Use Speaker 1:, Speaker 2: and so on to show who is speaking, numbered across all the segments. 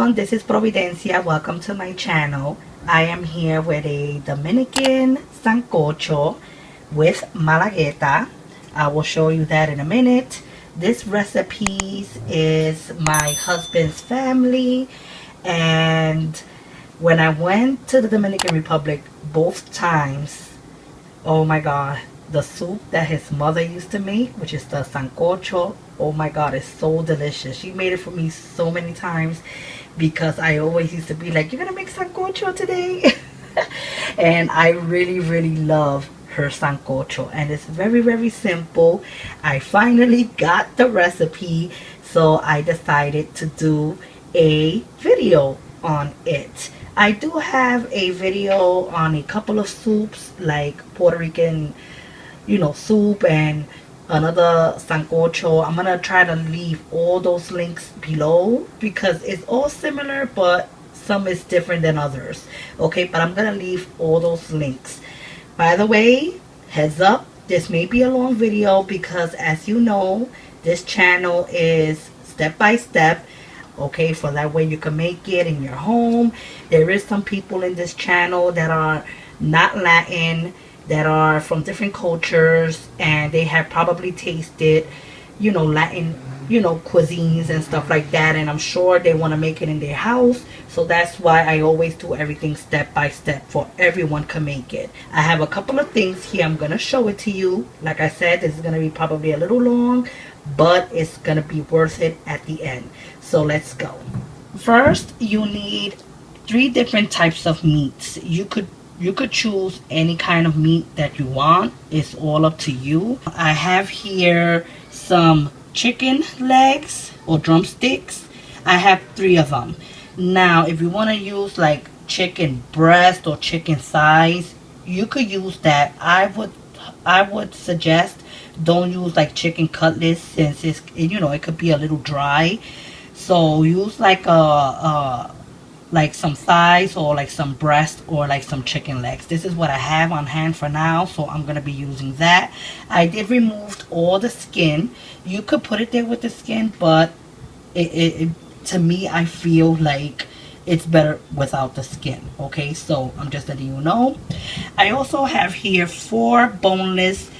Speaker 1: everyone, this is Providencia. Welcome to my channel. I am here with a Dominican Sancocho with Malagueta. I will show you that in a minute. This recipe is my husband's family, and when I went to the Dominican Republic both times, oh my god, the soup that his mother used to make, which is the Sancocho, oh my god, it's so delicious. She made it for me so many times because I always used to be like, you're gonna make Sancocho today? And I really love her Sancocho, and it's very simple. I finally got the recipe, so I decided to do a video on it. I do have a video on a couple of soups, like Puerto Rican, soup, and another Sancocho. I'm gonna try to leave all those links below because it's all similar, but some is different than others. Okay, but I'm gonna leave all those links. By the way, heads up, this may be a long video because, as you know, this channel is step by step. Okay, for that way you can make it in your home. There is some people in this channel that are not Latin, that are from different cultures, and they have probably tasted Latin cuisines and stuff like that, and I'm sure they want to make it in their house. So that's why I always do everything step by step for everyone can make it. I have a couple of things here. I'm gonna show it to you. Like I said, this is gonna be probably a little long, but it's gonna be worth it at the end. So let's go. First, you need 3 different types of meats. You could choose any kind of meat that you want. It's all up to you. I have here some chicken legs or drumsticks. I have 3 of them. Now, if you want to use like chicken breast or chicken thighs, you could use that. I would suggest don't use like chicken cutlets, since it's it could be a little dry. So use like like some thighs or like some breast or like some chicken legs. This is what I have on hand for now, so I'm gonna be using that. I did remove all the skin. You could put it there with the skin, but to me, I feel like it's better without the skin. Okay, so I'm just letting you know. I also have here 4 boneless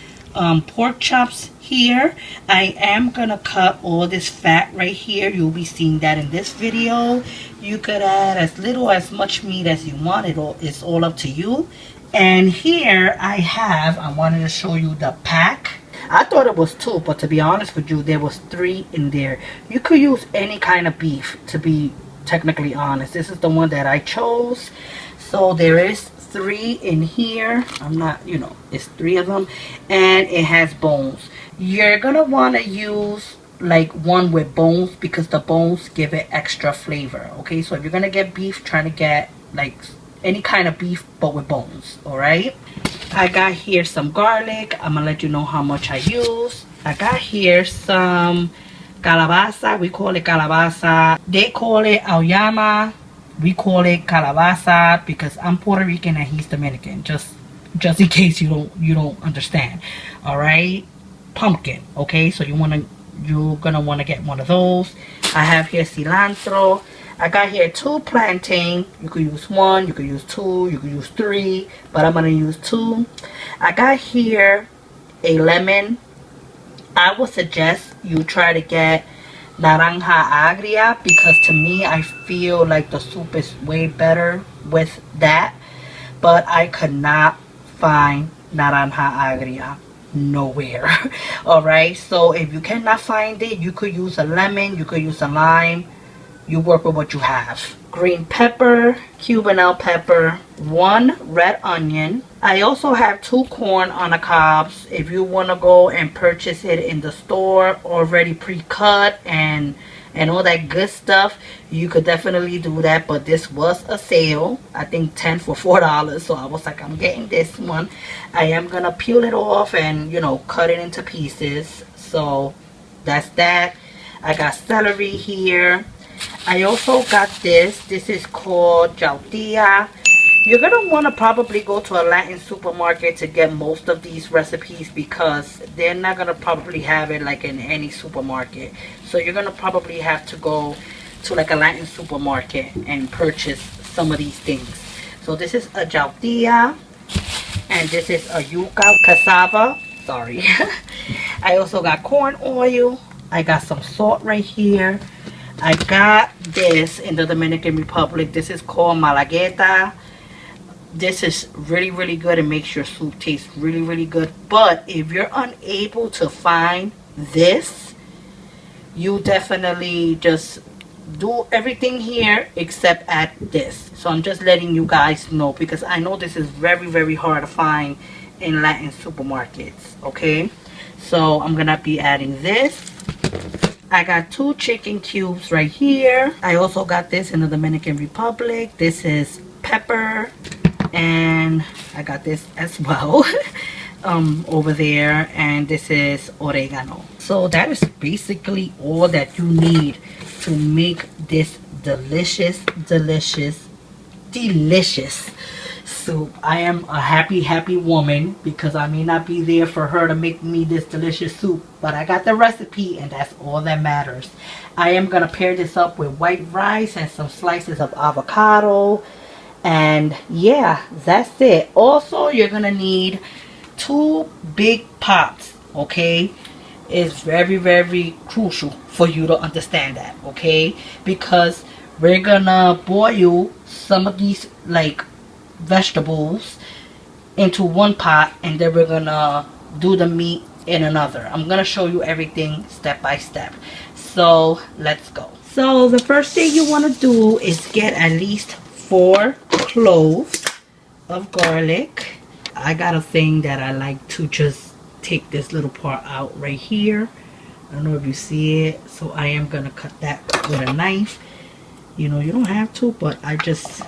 Speaker 1: pork chops here. I am gonna cut all this fat right here. You'll be seeing that in this video. You could add as little as much meat as you want. It's all up to you. And here I wanted to show you the pack. I thought it was 2, but to be honest with you, there was 3 in there. You could use any kind of beef, to be technically honest. This is the one that I chose. So there is 3 in here. I'm not, it's 3 of them, and it has bones. You're gonna want to use like one with bones because the bones give it extra flavor. Okay, so if you're gonna get beef, try to get like any kind of beef but with bones. All right, I got here some garlic. I'm gonna let you know how much I use. I got here some calabaza. We call it calabaza. They call it auyama. We call it calabaza because I'm Puerto Rican and he's Dominican. Just in case you don't understand. All right, pumpkin. Okay, so you're gonna want to get one of those. I have here cilantro. I got here 2 plantain. You could use 1, you could use 2, you could use 3, but I'm gonna use 2. I got here a lemon. I would suggest you try to get naranja agria because to me, I feel like the soup is way better with that, but I could not find naranja agria nowhere. All right, so if you cannot find it, you could use a lemon, you could use a lime. You work with what you have. Green pepper, Cubanelle pepper, 1 red onion. I also have 2 corn on the cobs. If you want to go and purchase it in the store already pre-cut and all that good stuff, you could definitely do that, but this was a sale. I think 10 for $4, so I was like, I'm getting this one. I am gonna peel it off and cut it into pieces. So that's that. I got celery here. I also got this. This is called jautilla. You're going to want to probably go to a Latin supermarket to get most of these recipes because they're not going to probably have it like in any supermarket. So you're going to probably have to go to like a Latin supermarket and purchase some of these things. So this is a jautia, and this is a yuca cassava. Sorry. I also got corn oil. I got some salt right here. I got this in the Dominican Republic. This is called malagueta. This is really good. It makes your soup taste really good. But if you're unable to find this, you definitely just do everything here except add this. So I'm just letting you guys know, because I know this is very hard to find in Latin supermarkets. Okay, so I'm gonna be adding this. I got 2 chicken cubes right here. I also got this in the Dominican Republic. This is pepper, and I got this as well over there, and this is oregano. So that is basically all that you need to make this delicious soup. I am a happy woman, because I may not be there for her to make me this delicious soup, but I got the recipe, and that's all that matters. I am gonna pair this up with white rice and some slices of avocado, and yeah, that's it. Also, you're gonna need 2 big pots. Okay, it's very crucial for you to understand that, okay, because we're gonna boil some of these like vegetables into one pot, and then we're gonna do the meat in another. I'm gonna show you everything step by step, so let's go. So the first thing you want to do is get at least 4 cloves of garlic. I got a thing that I like to just take this little part out right here. I don't know if you see it, so I am gonna cut that with a knife. You know, you don't have to, but I just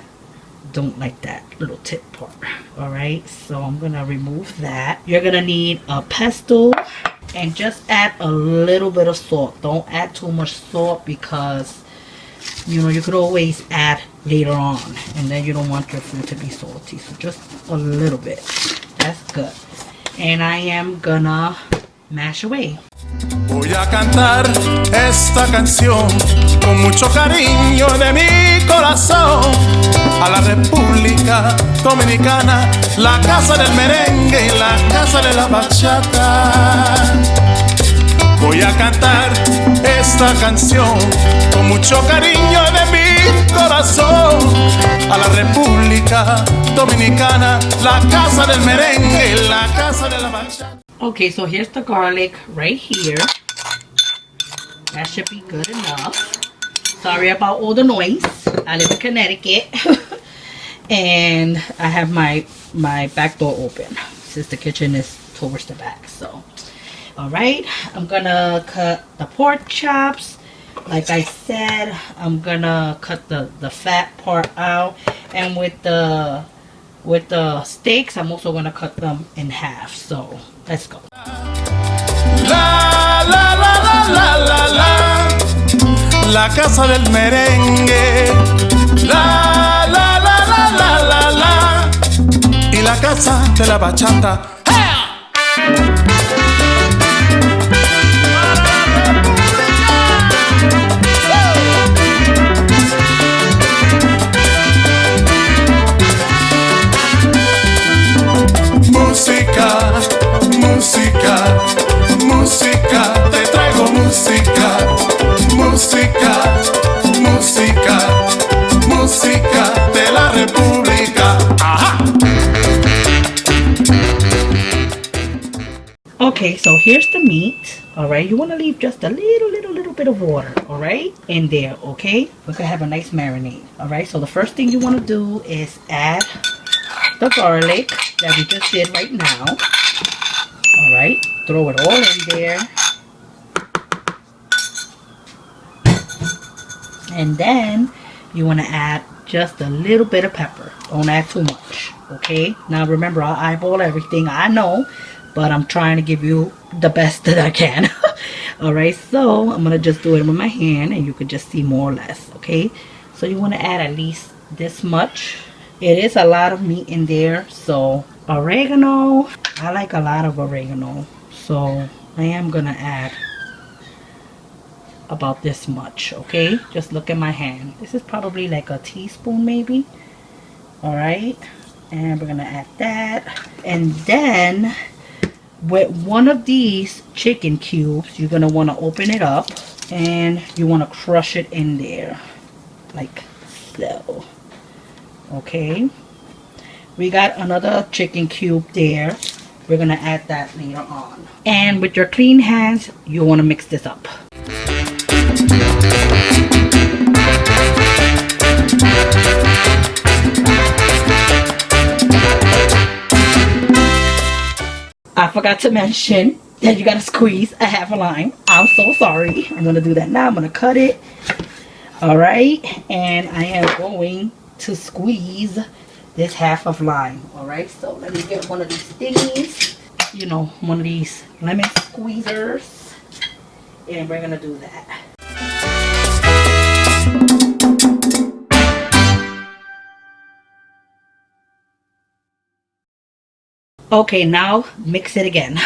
Speaker 1: don't like that little tip part. All right, so I'm gonna remove that. You're gonna need a pestle, and just add a little bit of salt. Don't add too much salt, because you know you could always add later on, and then you don't want your food to be salty. So just a little bit, that's good. And I am gonna mash away.
Speaker 2: Voy a cantar esta canción con mucho cariño de mi corazón a la República Dominicana, la casa del merengue y la casa de la bachata. Voy a cantar esta canción con mucho cariño de mi corazón a la República Dominicana, la casa del merengue y la casa de la bachata.
Speaker 1: Okay, so here's the garlic right here. That should be good enough. Sorry about all the noise. I live in Connecticut. And I have my back door open, since the kitchen is towards the back. So, alright, I'm gonna cut the pork chops. Like I said, I'm gonna cut the fat part out. And with the steaks, I'm also gonna cut them in half. So let's go.
Speaker 2: La la la la la la la, la casa del merengue. La la la la la la la, y la casa de la bachata. Música, música, música, te traigo música, música, música, música de la República. Ajá.
Speaker 1: Okay, so here's the meat. All right, you want to leave just a little bit of water, all right, in there. Okay, we're gonna have a nice marinade. All right, so the first thing you want to do is add the garlic that we just did right now. All right, throw it all in there, and then you want to add just a little bit of pepper. Don't add too much. Okay, now remember, I eyeball everything, I know, but I'm trying to give you the best that I can. All right, so I'm gonna just do it with my hand, and you could just see more or less. Okay, so you want to add at least this much. It is a lot of meat in there. So oregano, I like a lot of oregano, so I am gonna add about this much, okay? Just look at my hand. This is probably like a teaspoon maybe. All right, and we're gonna add that. And then with one of these chicken cubes, you're gonna want to open it up and you want to crush it in there like so. Okay, we got another chicken cube there. We're gonna add that later on. And with your clean hands, you want to mix this up. I forgot to mention that you gotta squeeze a half a lime. I'm so sorry. I'm gonna do that now. I'm gonna cut it. All right, and I am going to squeeze this half of lime. All right, so let me get one of these thingies, you know, one of these lemon squeezers, and we're gonna do that. Okay, now mix it again.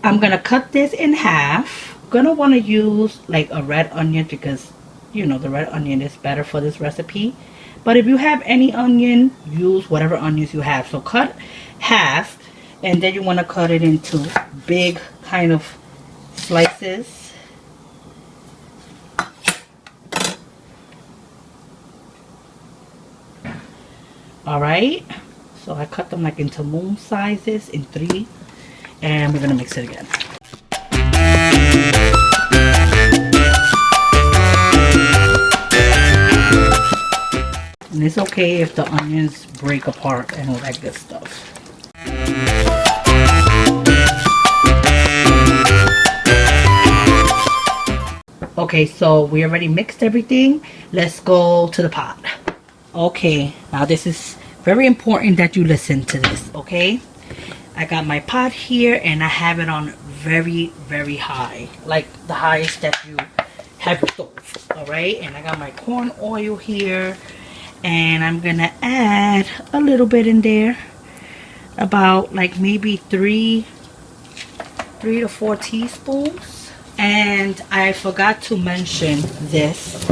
Speaker 1: I'm gonna cut this in half. I'm gonna want to use like a red onion because you know the red onion is better for this recipe. But if you have any onion, use whatever onions you have. So cut half, and then you want to cut it into big kind of slices. All right, so I cut them like into moon sizes in 3, and we're gonna mix it again. And it's okay if the onions break apart and all that good stuff. Okay, so we already mixed everything. Let's go to the pot. Okay, now this is very important that you listen to this, okay? I got my pot here and I have it on very, very high, like the highest that you have your stove, all right? And I got my corn oil here, and I'm gonna add a little bit in there, about like maybe 3 to 4 teaspoons. And I forgot to mention this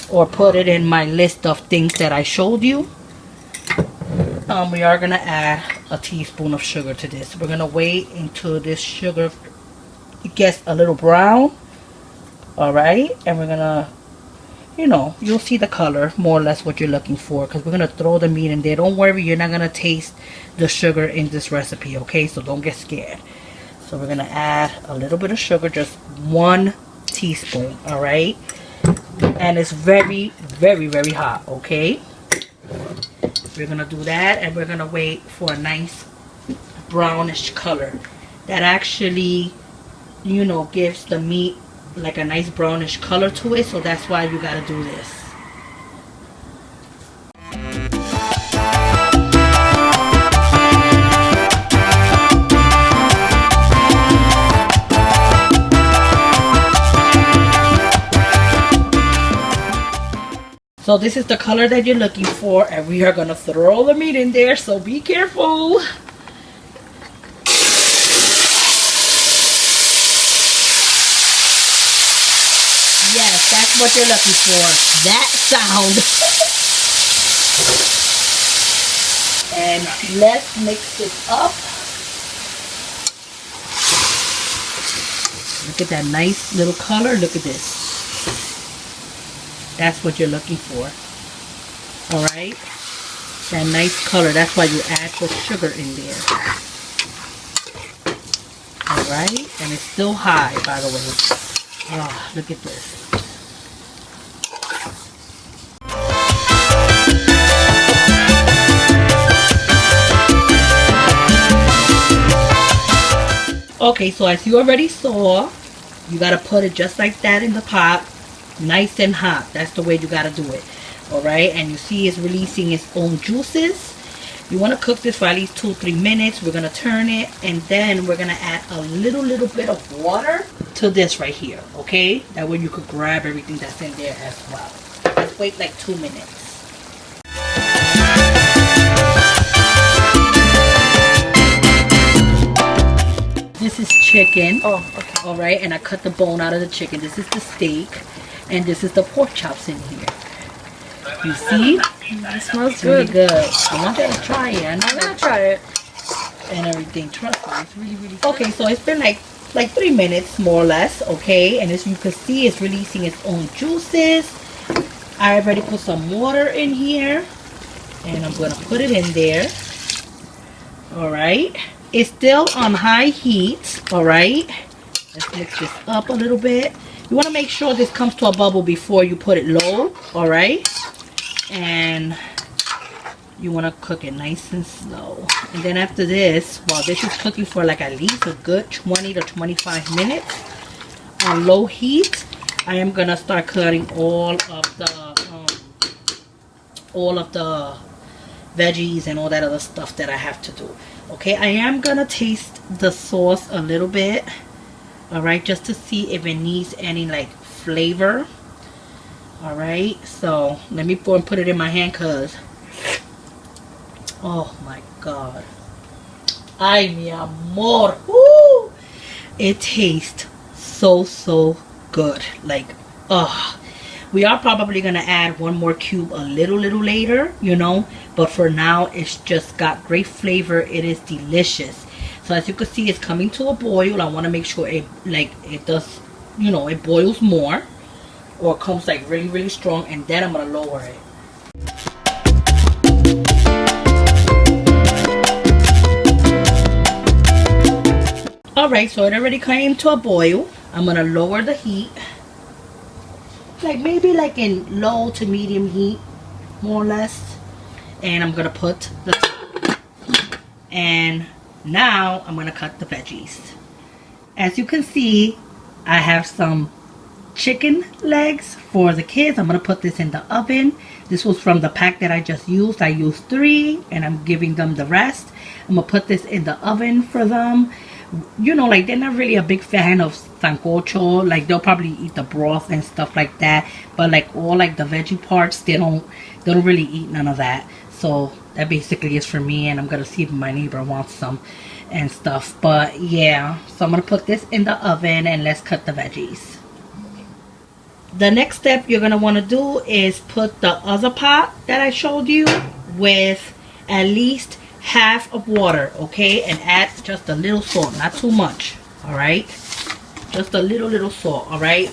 Speaker 1: or put it in my list of things that I showed you. We are gonna add a teaspoon of sugar to this. We're gonna wait until this sugar gets a little brown. All right, and we're gonna, you know, you'll see the color more or less what you're looking for, because we're gonna throw the meat in there. Don't worry, you're not gonna taste the sugar in this recipe, okay? So don't get scared. So we're gonna add a little bit of sugar, just 1 teaspoon, all right? And it's very, very, very hot, okay? We're gonna do that, and we're gonna wait for a nice brownish color. That actually, you know, gives the meat like a nice brownish color to it, so that's why you gotta do this. So this is the color that you're looking for, and we are gonna throw the meat in there, so be careful. Yes, that's what you're looking for. That sound. And let's mix this up. Look at that nice little color. Look at this. That's what you're looking for. All right, that nice color. That's why you add the sugar in there. All right, and it's still high, by the way. Oh, look at this. Okay, so as you already saw, you gotta put it just like that in the pot. Nice and hot. That's the way you gotta do it. All right, and you see it's releasing its own juices. You want to cook this for at least 2-3 minutes. We're gonna turn it, and then we're gonna add a little bit of water to this right here, okay? That way you could grab everything that's in there as well. Let's wait like 2 minutes. This is chicken.
Speaker 3: Oh, okay.
Speaker 1: All right, and I cut the bone out of the chicken. This is the steak, and this is the pork chops in here. You see?
Speaker 3: It smells
Speaker 1: It's really
Speaker 3: good.
Speaker 1: good. I want you to try it.
Speaker 3: I'm gonna try it.
Speaker 1: And everything. Trust me, it's really, really good. Okay, so it's been like 3 minutes more or less. Okay, and as you can see, it's releasing its own juices. I already put some water in here, and I'm gonna put it in there. All right. It's still on high heat. All right. Let's mix this up a little bit. You want to make sure this comes to a bubble before you put it low. All right. And you want to cook it nice and slow. And then after this, while this is cooking for like at least a good 20 to 25 minutes on low heat, I am gonna start cutting all of the veggies and all that other stuff that I have to do. Okay, I am gonna taste the sauce a little bit, all right, just to see if it needs any like flavor. All right, so let me put it in my hand, cause oh my god, ay mi amor, woo! It tastes so good. Like, we are probably gonna add one more cube a little later, you know, but for now it's just got great flavor. It is delicious. So as you can see, it's coming to a boil. I want to make sure it does, you know, it boils more, or it comes like really strong, and then I'm gonna lower it. Alright, so it already came to a boil. I'm gonna lower the heat, like maybe like in low to medium heat, more or less. And I'm gonna put the top. And now I'm gonna cut the veggies. As you can see, I have some chicken legs for the kids. I'm gonna put this in the oven. This was from the pack that I just used. I used 3 and I'm giving them the rest. I'm gonna put this in the oven for them. You know, like, they're not really a big fan of sancocho. Like, they'll probably eat the broth and stuff like that, but like all like the veggie parts, they don't really eat none of that. So that basically is for me, and I'm gonna see if my neighbor wants some and stuff. But yeah, so I'm gonna put this in the oven and let's cut the veggies. The next step you're gonna want to do is put the other pot that I showed you with at least half of water, okay, and add just a little salt, not too much. All right, just a little salt. All right,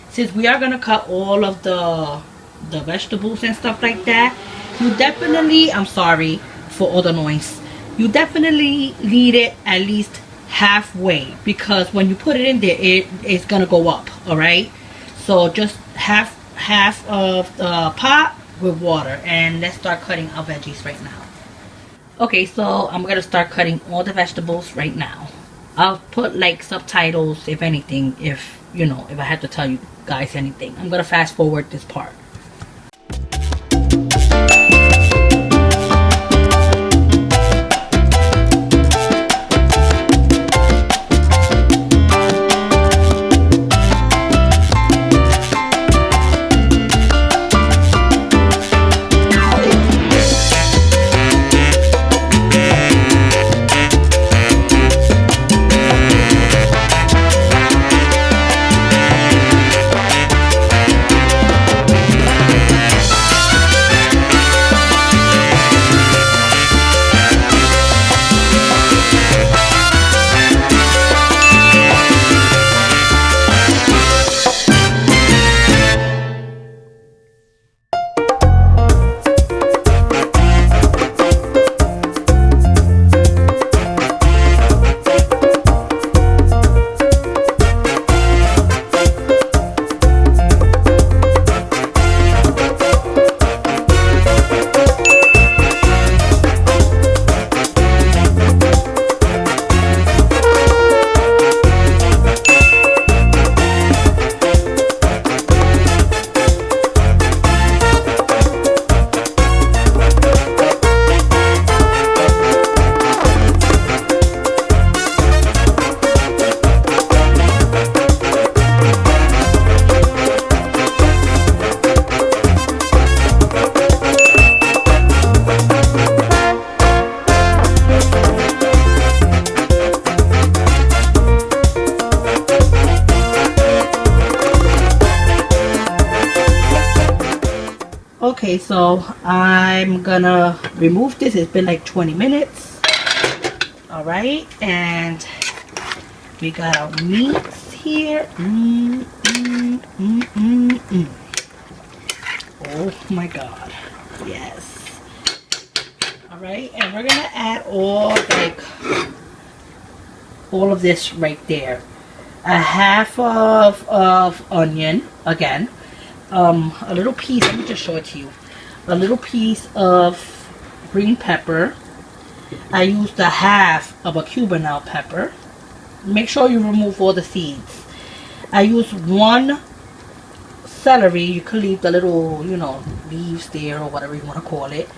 Speaker 1: since we are gonna cut all of the vegetables and stuff like that, you definitely, I'm sorry for all the noise, you definitely need it at least halfway, because when you put it in there, it's gonna go up. All right, so just half of the pot with water, and let's start cutting our veggies right now. Okay, so I'm gonna start cutting all the vegetables right now. I'll put like subtitles if anything, if you know, if I have to tell you guys anything. I'm gonna fast forward this part. Okay, so I'm gonna remove this. It's been like 20 minutes. All right, and we got our meats here. Oh my God, yes. All right, and we're gonna add all of this right there. A half of onion again. A little piece, let me just show it to you. A little piece of green pepper. I used a half of a Cubanelle pepper. Make sure you remove all the seeds. I used 1 celery. You could leave the little, leaves there or whatever you want to call it.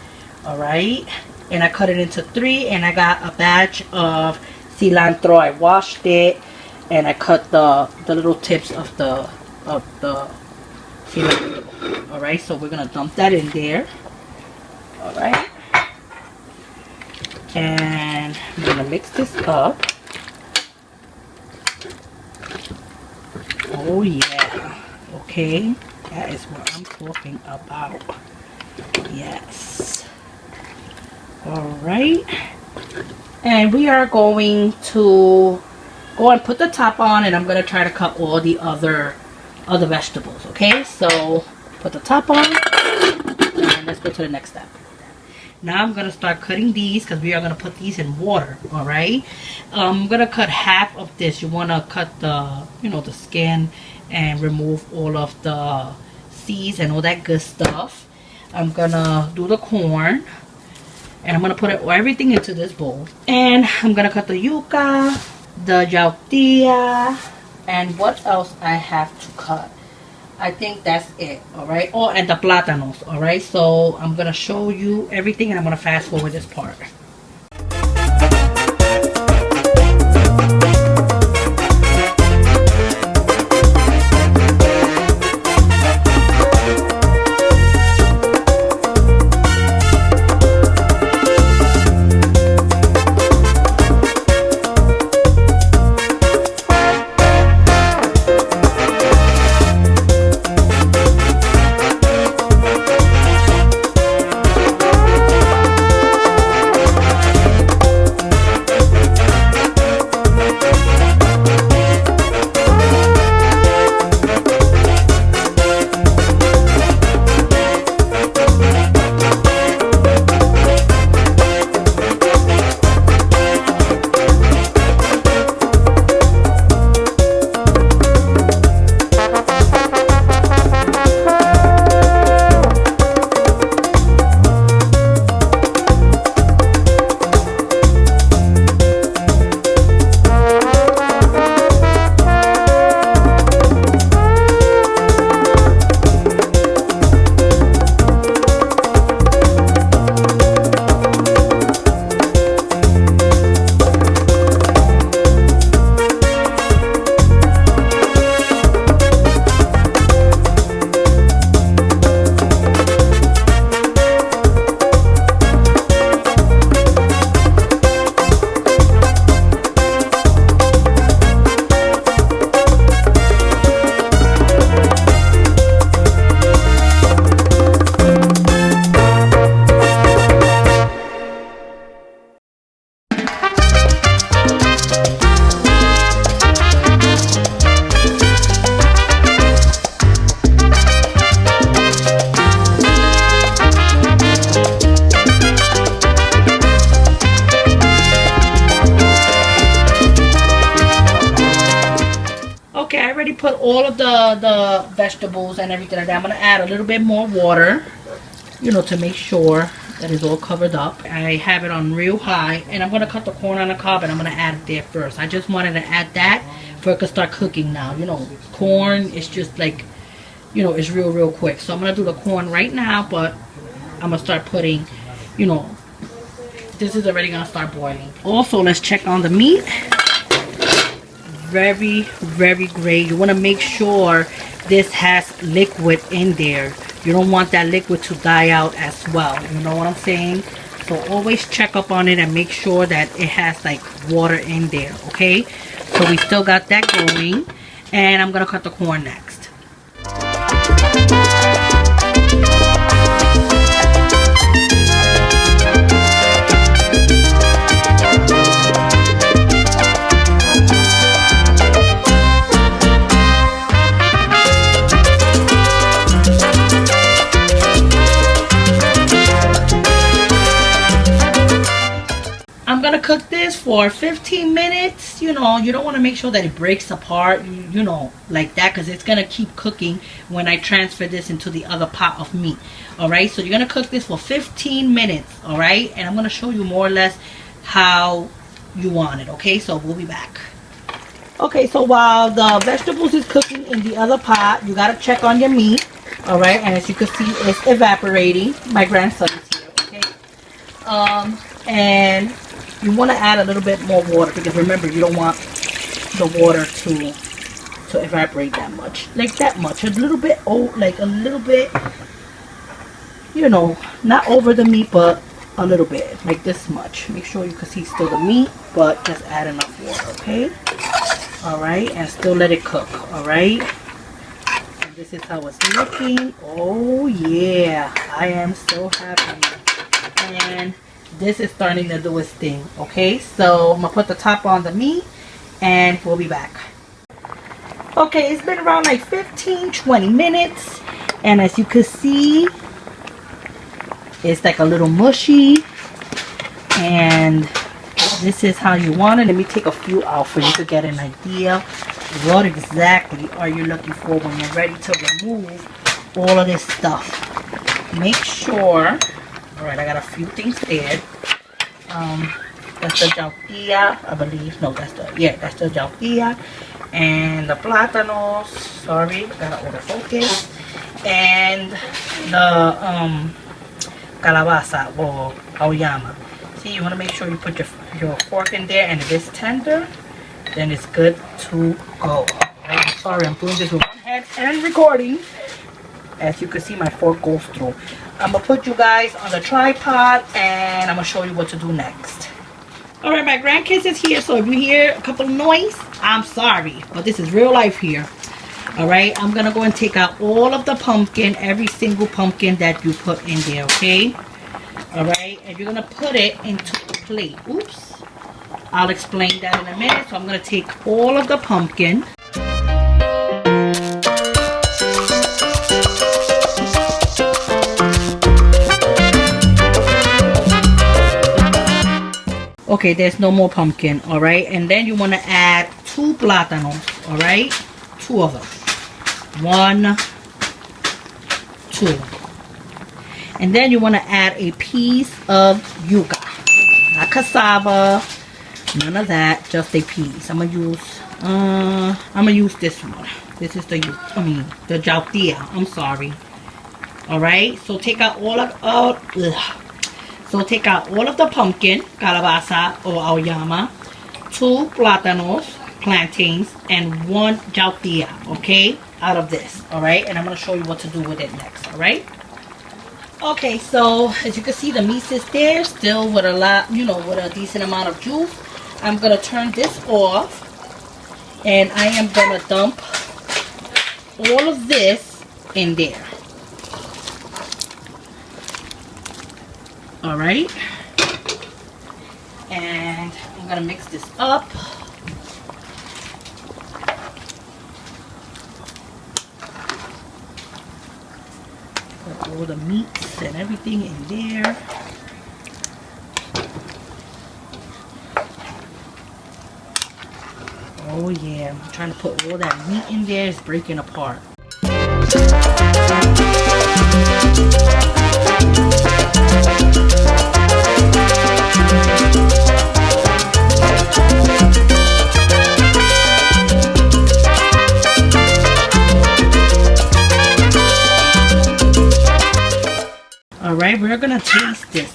Speaker 1: Alright. And I cut it into 3, and I got a batch of cilantro. I washed it and I cut the little tips of the cilantro. Alright, so we're gonna dump that in there. Alright. And I'm gonna mix this up. Oh yeah. Okay. That is what I'm talking about. Yes. Alright. And we are going to go and put the top on, and I'm gonna try to cut all the other vegetables. Okay, so put the top on, and let's go to the next step. Now I'm gonna start cutting these because we are gonna put these in water. All right, I'm gonna cut half of this. You want to cut the the skin and remove all of the seeds and all that good stuff. I'm gonna do the corn, and I'm gonna put everything into this bowl, and I'm gonna cut the yuca, the yautía, and what else I have to cut. I think that's it. All right. Oh, and the plátanos. All right, so I'm gonna show you everything, and I'm gonna fast forward this part. Put all of the vegetables and everything like that. I'm gonna add a little bit more water, to make sure that it's all covered up. I have it on real high, and I'm gonna cut the corn on the cob, and I'm gonna add it there first. I just wanted to add that for it to start cooking now. Corn is just like, it's real quick. So I'm gonna do the corn right now, but I'm gonna start putting, this is already gonna start boiling. Also, let's check on the meat. Very great. You want to make sure this has liquid in there. You don't want that liquid to die out as well. You know what I'm saying? So always check up on it and make sure that it has like water in there. Okay, so we still got that going, and I'm gonna cut the corn next. cook this for 15 minutes. You know, you don't want to make sure that it breaks apart, you know, like that, because it's going to keep cooking when I transfer this into the other pot of meat. Alright, so you're going to cook this for 15 minutes. Alright, and I'm going to show you more or less how you want it. Okay, so we'll be back. Okay, so while the vegetables is cooking in the other pot, you got to check on your meat. Alright, and as you can see, it's evaporating. My grandson is here. Okay, and you want to add a little bit more water, because remember, you don't want the water to evaporate that much, like that much. A little bit, like a little bit, you know, not over the meat, but a little bit, like this much. Make sure you can see still the meat, but just add enough water. Okay, all right, and still let it cook. All right, and this is how it's looking. Oh yeah, I am so happy. And this is starting to do its thing. Okay, so I'm gonna put the top on the meat and we'll be back. Okay, it's been around like 15-20 minutes, and as you can see, it's like a little mushy, and this is how you want it. Let me take a few out for you to get an idea what exactly are you looking for when you're ready to remove all of this stuff. Make sure. Alright, I got a few things there. That's the jautilla, I believe. No, that's the jautilla. And the plátanos. Sorry, gotta autofocus. And the calabaza or auyama. See, you want to make sure you put your fork in there, and if it's tender, then it's good to go. Right? Sorry, I'm doing this with one hand and recording. As you can see, my fork goes through. I'm going to put you guys on the tripod, and I'm going to show you what to do next. Alright, my grandkids is here, so if you hear a couple of noise, I'm sorry. But this is real life here. Alright, I'm going to go and take out all of the pumpkin, every single pumpkin that you put in there, okay? Alright, and you're going to put it into a plate. Oops. I'll explain that in a minute. So I'm going to take all of the pumpkin. Okay, there's no more pumpkin, all right? And then you want to add 2 plátanos, all right? 2 of them. 1, 2. And then you want to add a piece of yuca. Not cassava, none of that, just a piece. I'm gonna use this one. This is the jautilla. I'm sorry. All right, so take out all of So take out all of the pumpkin, calabaza or auyama, 2 plátanos, plantains, and 1 jautilla, okay, out of this, all right? And I'm going to show you what to do with it next, all right? Okay, so as you can see, the meat is there, still with a lot, you know, with a decent amount of juice. I'm going to turn this off, and I am going to dump all of this in there. Alright, and I'm gonna mix this up. Put all the meats and everything in there. Oh yeah, I'm trying to put all that meat in there. It's breaking apart. Alright, we're gonna taste this.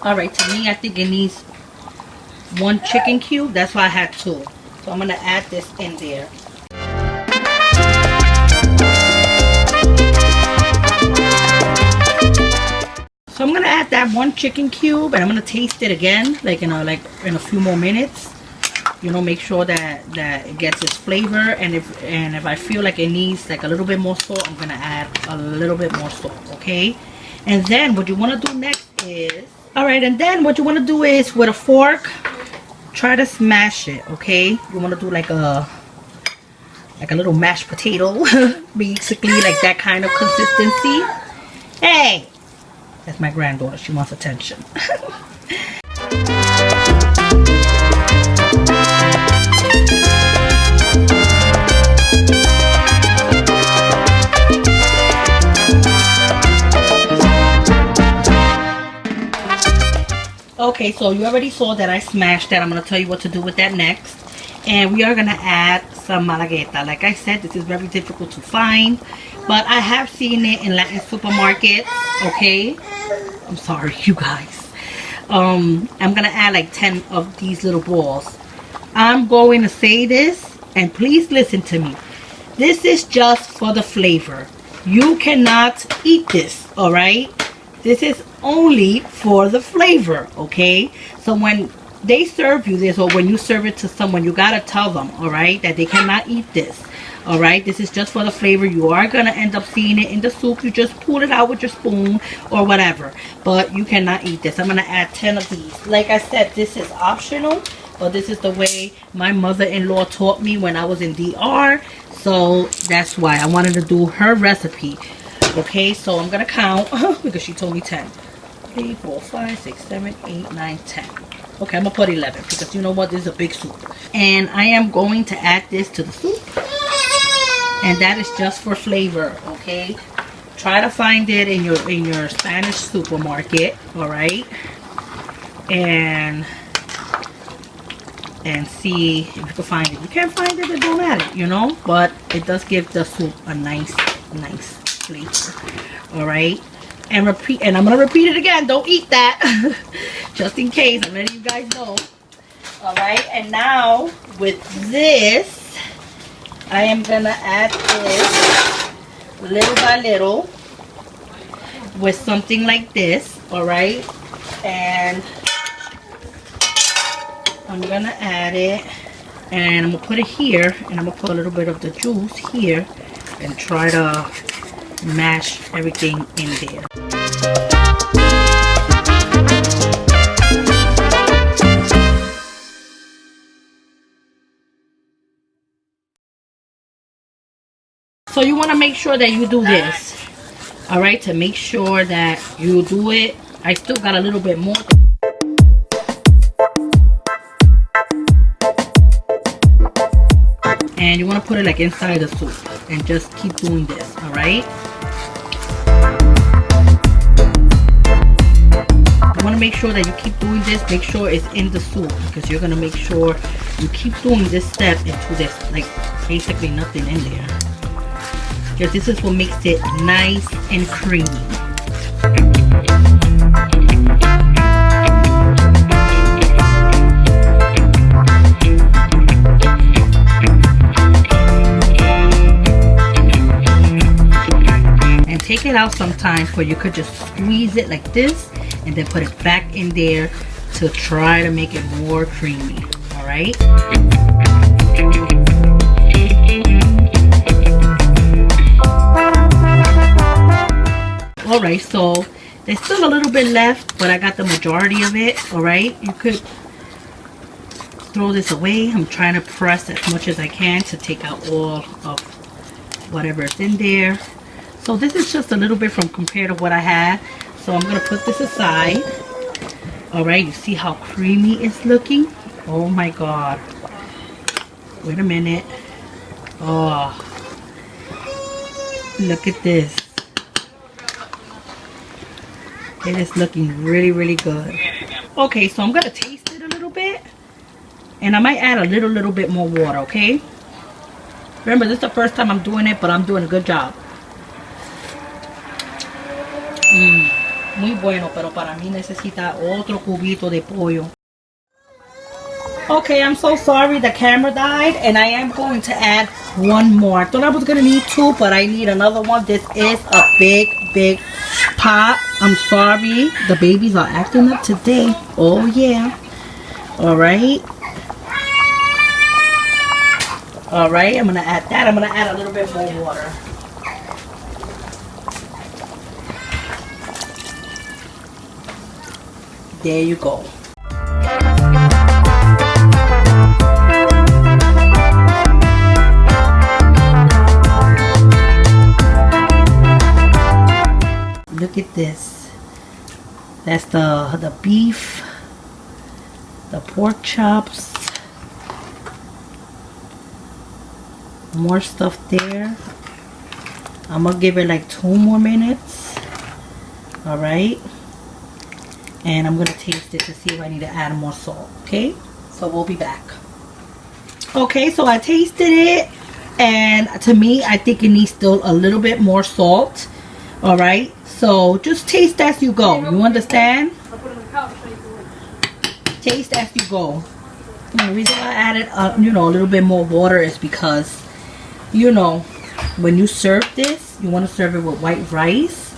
Speaker 1: Alright, to me, I think it needs 1 chicken cube. That's why I had 2. So I'm gonna add this in there. So I'm gonna add that 1 chicken cube, and I'm gonna taste it again, like in a few more minutes. You know, make sure that it gets its flavor, and if I feel like it needs like a little bit more salt, I'm gonna add a little bit more salt, okay? And then what you want to do next is, alright, and then what you want to do is with a fork, try to smash it, okay? You want to do like a little mashed potato, basically like that kind of consistency. Hey! That's my granddaughter. She wants attention. Okay, so you already saw that I smashed that. I'm going to tell you what to do with that next. And we are going to add some malagueta. Like I said, this is very difficult to find, but I have seen it in Latin supermarkets. Okay, I'm sorry, you guys. I'm going to add like 10 of these little balls. I'm going to say this, and please listen to me. This is just for the flavor. You cannot eat this, all right? This is only for the flavor, okay? So when they serve you this, or when you serve it to someone, you gotta tell them, all right, that they cannot eat this, all right? This is just for the flavor. You are gonna end up seeing it in the soup. You just pull it out with your spoon or whatever, but you cannot eat this. I'm gonna add 10 of these. Like I said, this is optional, but this is the way my mother-in-law taught me when I was in DR, so that's why I wanted to do her recipe. Okay, so I'm gonna count because she told me 10. 3, 4, 5, 6, 7, 8, 9, 10. Okay, I'm gonna put 11 because you know what, this is a big soup. And I am going to add this to the soup. And that is just for flavor, okay? Try to find it in your Spanish supermarket, all right? And see if you can find it. You can't find it, then don't add it, you know? But it does give the soup a nice flavor. All right, and I'm gonna repeat it again. Don't eat that. Just in case. I'm letting you guys know. All right, and now with this, I am gonna add this little by little with something like this. All right, and I'm gonna add it, and I'm gonna put it here, and I'm gonna put a little bit of the juice here and try to mash everything in there. So you want to make sure that you do this, all right, to make sure that you do it. I still got a little bit more. And you want to put it like inside the soup and just keep doing this, all right? You want to make sure that you keep doing this. Make sure it's in the soup because you're going to make sure you keep doing this step into this, like basically nothing in there. Because this is what makes it nice and creamy. Take it out sometimes, or you could just squeeze it like this and then put it back in there to try to make it more creamy. All right. All right, so there's still a little bit left, but I got the majority of it. All right, you could throw this away. I'm trying to press as much as I can to take out all of whatever's in there. So this is just a little bit from compared to what I had. So I'm going to put this aside. All right, you see how creamy it's looking? Oh my God. Wait a minute. Oh, look at this. It is looking really, really good. Okay, so I'm going to taste it a little bit. And I might add a little bit more water, okay? Remember, this is the first time I'm doing it, but I'm doing a good job. Muy bueno, pero para mí necesita otro cubito de pollo. Okay, I'm so sorry the camera died, and I am going to add one more. I thought I was going to need 2, but I need another one. This is a big pot. I'm sorry, the babies are acting up today. Oh yeah. Alright, I'm going to add that. I'm going to add a little bit more water. There you go. Look this? That's the beef, the pork chops, more stuff there. I'm gonna give it like 2 more minutes. All right, and I'm gonna taste it to see if I need to add more salt. Okay, so we'll be back. Okay, so I tasted it, and to me, I think it needs still a little bit more salt. All right, so just taste as you go. You understand? Taste as you go. And the reason why I added, you know, a little bit more water is because, you know, when you serve this, you want to serve it with white rice,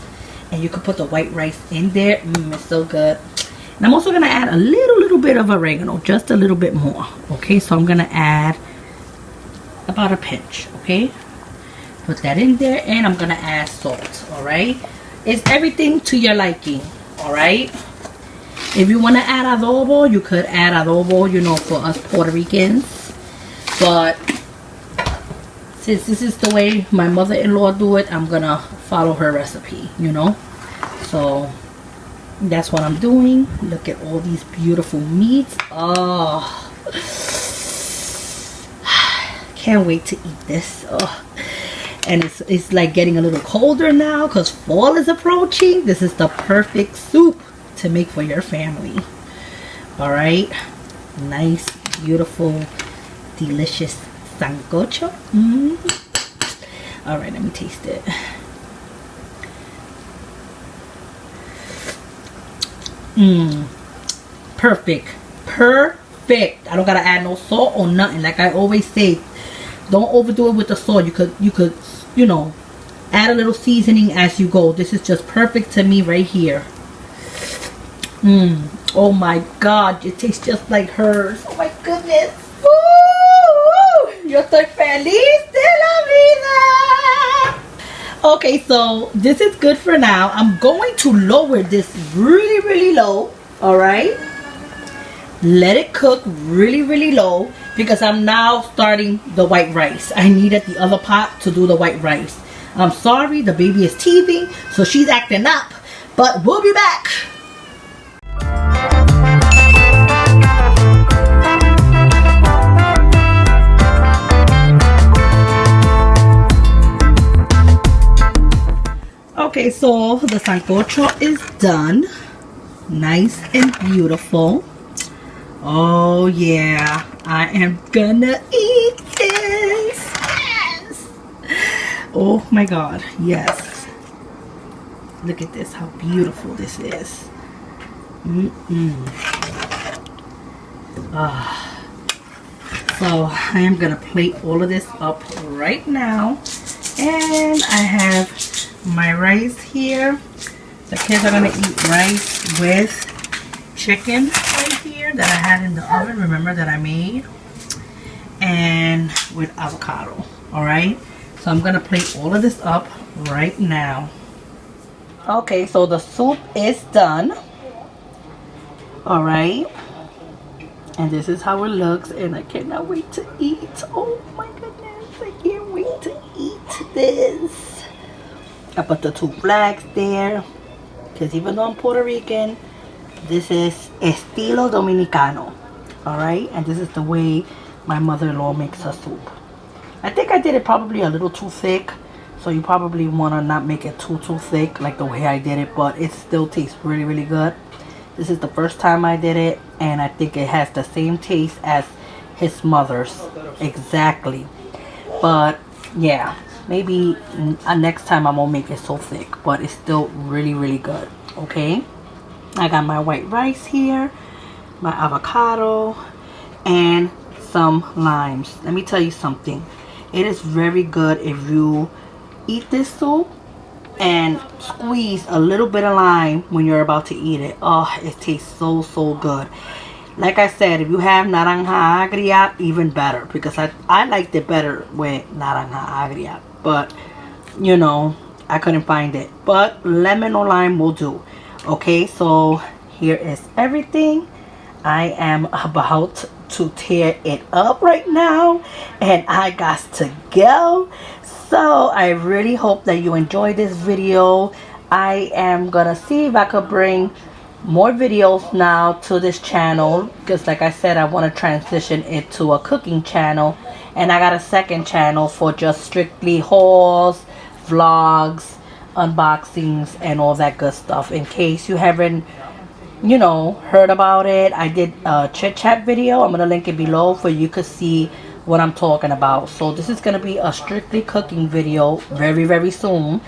Speaker 1: and you can put the white rice in there. It's so good. And I'm also gonna add a little bit of oregano, just a little bit more. Okay, so I'm gonna add about a pinch. Okay, put that in there, and I'm gonna add salt. All right, it's everything to your liking. All right, if you want to add adobo, you could add adobo, you know, for us Puerto Ricans, but since this is the way my mother-in-law do it, I'm gonna follow her recipe, you know. So that's what I'm doing. Look at all these beautiful meats. Oh, can't wait to eat this. Oh. And it's like getting a little colder now because fall is approaching. This is the perfect soup to make for your family. All right, nice, beautiful, delicious sancocho. All right, let me taste it. Perfect. I don't gotta add no salt or nothing. Like I always say, don't overdo it with the salt. You could, you know, add a little seasoning as you go. This is just perfect to me right here. Oh my God, it tastes just like hers. Oh my goodness. Yo estoy feliz de la vida. Okay, so this is good for now. I'm going to lower this really low. All right, let it cook really low because I'm now starting the white rice. I needed the other pot to do the white rice. I'm sorry, the baby is teething, so she's acting up, but we'll be back. Okay, so the sancocho is done. Nice and beautiful. Oh yeah, I am gonna eat this. Yes. Oh my God, yes. Look at this, how beautiful this is. So I am gonna plate all of this up right now. And I have my rice here. The kids are gonna eat rice with chicken right here that I had in the oven, remember, that I made, and with avocado. All right, so I'm gonna plate all of this up right now. Okay, so the soup is done. All right, and this is how it looks, and I cannot wait to eat. Oh my goodness, I can't wait to eat this. I put the 2 flags there because even though I'm Puerto Rican, this is estilo dominicano. All right, and this is the way my mother-in-law makes her soup. I think I did it probably a little too thick, so you probably want to not make it too thick like the way I did it, but it still tastes really good. This is the first time I did it, and I think it has the same taste as his mother's exactly. But yeah, maybe next time I won't make it so thick, but it's still really good. Okay, I got my white rice here, my avocado, and some limes. Let me tell you something, it is very good if you eat this soup and squeeze a little bit of lime when you're about to eat it. Oh, it tastes so good. Like I said, if you have naranja agria, even better, because I liked it better with naranja agria, but you know, I couldn't find it. But lemon or lime will do. Okay, so here is everything. I am about to tear it up right now, and I got to go. So I really hope that you enjoyed this video. I am gonna see if I could bring more videos now to this channel, because like I said, I want to transition it to a cooking channel, and I got a second channel for just strictly hauls, vlogs, unboxings, and all that good stuff. In case you haven't, you know, heard about it, I did a chit chat video. I'm gonna link it below for you to see what I'm talking about. So this is gonna be a strictly cooking video very soon,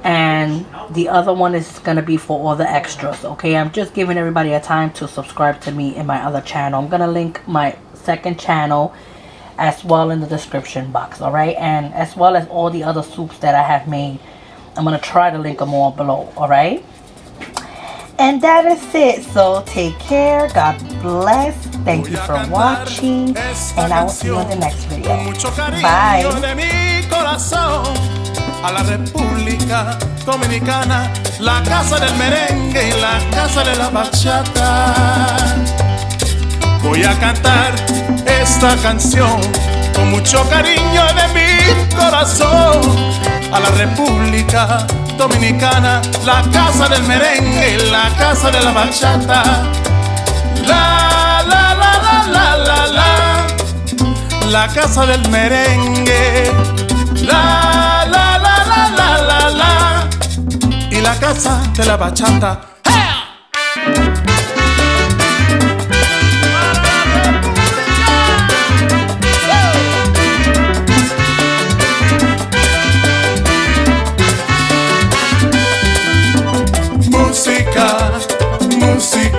Speaker 1: and the other one is gonna be for all the extras. Okay, I'm just giving everybody a time to subscribe to me in my other channel. I'm gonna link my second channel as well in the description box, all right, and as well as all the other soups that I have made. I'm gonna try to link them all below, all right. And that is it. So take care, God bless, thank you for watching, and I will see you in the next video. Bye.
Speaker 2: A la República Dominicana, la casa del merengue y la casa de la bachata. Voy a cantar esta canción con mucho cariño de mi corazón. A la República Dominicana, la casa del merengue y la casa de la bachata. La la la la la la la, la casa del merengue. La la la la la la la, y la casa de la bachata. Música, música.